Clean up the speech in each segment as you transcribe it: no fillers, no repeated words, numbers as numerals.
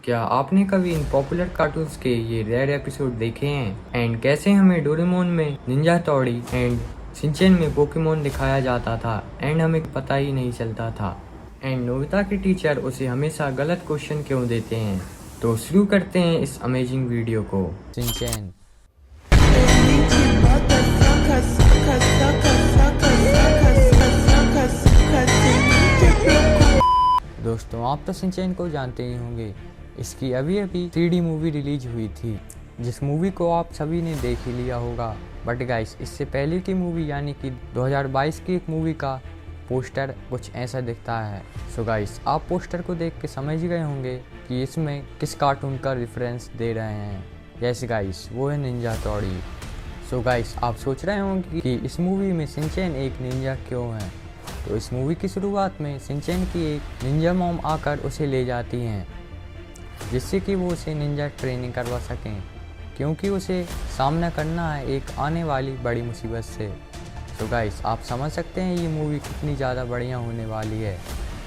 क्या आपने कभी इन पॉपुलर कार्टून्स के ये रेयर एपिसोड देखे हैं एंड कैसे हमें डोरेमोन में निंजा तोड़ी एंड शिनचैन में पोकेमोन दिखाया जाता था एंड हमें पता ही नहीं चलता था एंड नोबिता के टीचर उसे हमेशा गलत क्वेश्चन क्यों देते हैं। तो शुरू करते हैं इस अमेजिंग वीडियो को। शिनचैन दोस्तों, आप तो शिनचैन को जानते ही होंगे। इसकी अभी अभी 3D मूवी रिलीज हुई थी जिस मूवी को आप सभी ने देख ही लिया होगा। बट गाइस, इससे पहले की मूवी यानी कि 2022 की एक मूवी का पोस्टर कुछ ऐसा दिखता है। सो गाइस, आप पोस्टर को देख के समझ गए होंगे कि इसमें किस कार्टून का रेफरेंस दे रहे हैं। यस गाइस, वो है निंजा तोड़ी। सो गाइस, आप सोच रहे होंगे कि इस मूवी में शिनचैन एक निंजा क्यों है। तो इस मूवी की शुरुआत में शिनचैन की एक निंजा मॉम आकर उसे ले जाती हैं जिससे कि वो उसे निंजा ट्रेनिंग करवा सकें, क्योंकि उसे सामना करना है एक आने वाली बड़ी मुसीबत से। तो गाइस, आप समझ सकते हैं ये मूवी कितनी ज़्यादा बढ़िया होने वाली है।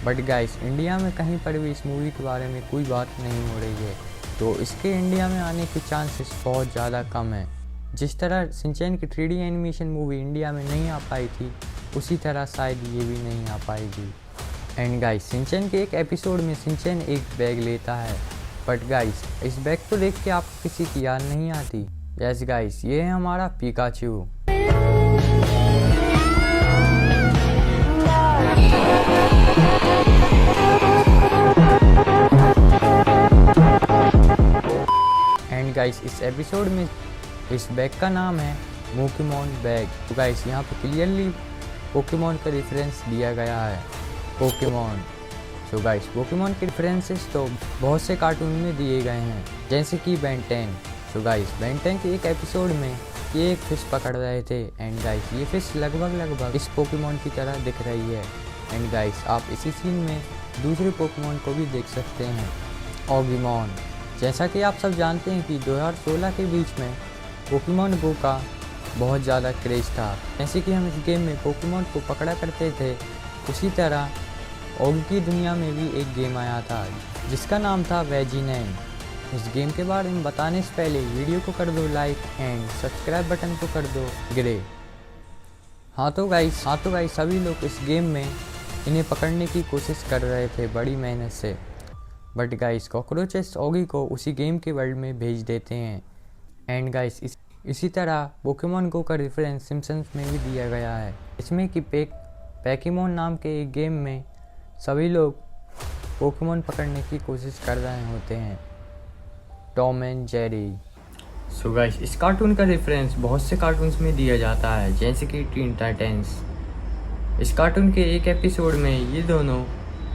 बट गाइस, इंडिया में कहीं पर भी इस मूवी के बारे में कोई बात नहीं हो रही है, तो इसके इंडिया में आने के चांसेस बहुत ज़्यादा कम है। जिस तरह शिनचैन की 3D एनिमेशन मूवी इंडिया में नहीं आ पाई थी, उसी तरह शायद ये भी नहीं आ पाएगी। एंड गाइस, शिनचैन के एक एपिसोड में शिनचैन एक बैग लेता है। बट गाइस, इस बैग को देख के आपको किसी की याद नहीं आती। यस गाइस, ये है हमारा पिकाचू। एंड गाइस, इस एपिसोड में इस बैग का नाम है पोकेमोन बैग। तो गाइस, यहाँ पे क्लियरली पोकेमोन का रेफरेंस दिया गया है, पोकेमोन। सो गाइस, पोकेमोन के रेफरेंसेस तो बहुत से कार्टून में दिए गए हैं, जैसे कि बेन 10। सो गाइस, बेन 10 के एक एपिसोड में ये एक फिश पकड़ रहे थे एंड गाइस, ये फिश लगभग इस पोकेमोन की तरह दिख रही है। एंड गाइस, आप इसी सीन में दूसरे पोकेमोन को भी देख सकते हैं, ओगीमोन। जैसा कि आप सब जानते हैं कि 2016 के बीच में पोकेमोन गो का बहुत ज़्यादा क्रेज़ था। जैसे कि हम इस गेम में पोकेमोन को पकड़ा करते थे, उसी तरह ओगी की दुनिया में भी एक गेम आया था जिसका नाम था वेजिनेन। इस गेम के बारे में बताने से पहले वीडियो को कर दो लाइक एंड सब्सक्राइब बटन को कर दो ग्रे। हाँ तो गाइस, सभी लोग इस गेम में इन्हें पकड़ने की कोशिश कर रहे थे बड़ी मेहनत से। बट गाइस, कॉकरोचेस ओगी को उसी गेम के वर्ल्ड में भेज देते हैं। एंड गाइस, इसी तरह पोकेमोन गो का रेफरेंस सिम्पसन्स में भी दिया गया है। इसमें कि पैकीमोन नाम के एक गेम में सभी लोग पोकेमोन पकड़ने की कोशिश कर रहे होते हैं, Tom and Jerry. So guys, इस कार्टून का रेफरेंस बहुत से कार्टून्स में दिया जाता है, जैसे कि टीन टाइटंस। इस कार्टून के एक एपिसोड में ये दोनों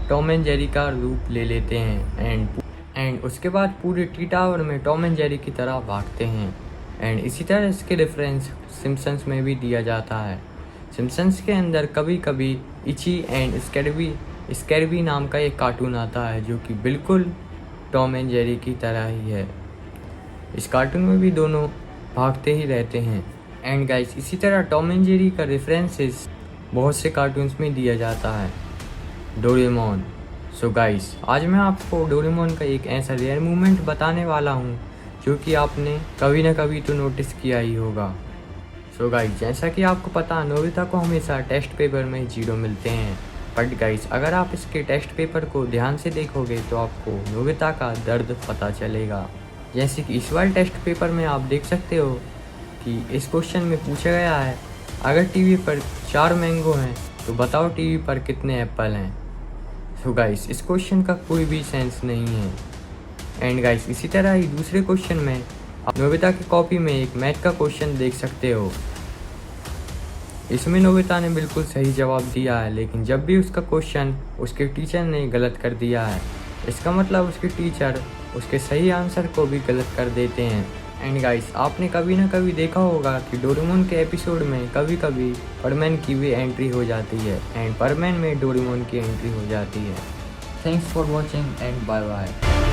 टॉम एंड जेरी का रूप ले लेते हैं एंड उसके बाद पूरे टी टावर में टॉम एंड जेरी की तरह भागते हैं। एंड इसी तरह इसके रेफरेंस सिम्पसन्स में भी दिया जाता है। सिम्पसन्स के अंदर कभी कभी इची एंड स्कैरबी नाम का एक कार्टून आता है जो कि बिल्कुल टॉम एंड जेरी की तरह ही है। इस कार्टून में भी दोनों भागते ही रहते हैं। एंड गाइस, इसी तरह टॉम एंड जेरी का रेफरेंसेस बहुत से कार्टून्स में दिया जाता है, डोरेमोन। सो गाइस, आज मैं आपको डोरेमोन का एक ऐसा रेयर मोमेंट बताने वाला हूँ जो कि आपने कभी ना कभी तो नोटिस किया ही होगा। सो गाइस, जैसा कि आपको पता, नोबिता को हमेशा टेस्ट पेपर में 0 मिलते हैं। बट गाइस, अगर आप इसके टेस्ट पेपर को ध्यान से देखोगे तो आपको नोबिता का दर्द पता चलेगा। जैसे कि इस बार टेस्ट पेपर में आप देख सकते हो कि इस क्वेश्चन में पूछा गया है, अगर टीवी पर 4 मैंगो हैं तो बताओ टीवी पर कितने एप्पल हैं। सो गाइस, इस क्वेश्चन का कोई भी सेंस नहीं है। एंड गाइस, इसी तरह ही दूसरे क्वेश्चन में आप नोबिता की कॉपी में एक मैथ का क्वेश्चन देख सकते हो। इसमें नोबिता ने बिल्कुल सही जवाब दिया है, लेकिन जब भी उसका क्वेश्चन उसके टीचर ने गलत कर दिया है, इसका मतलब उसके टीचर उसके सही आंसर को भी गलत कर देते हैं। एंड गाइस, आपने कभी ना कभी देखा होगा कि डोरेमोन के एपिसोड में कभी कभी परमैन की भी एंट्री हो जाती है एंड परमैन में डोरेमोन की एंट्री हो जाती है। Thanks for watching and bye bye.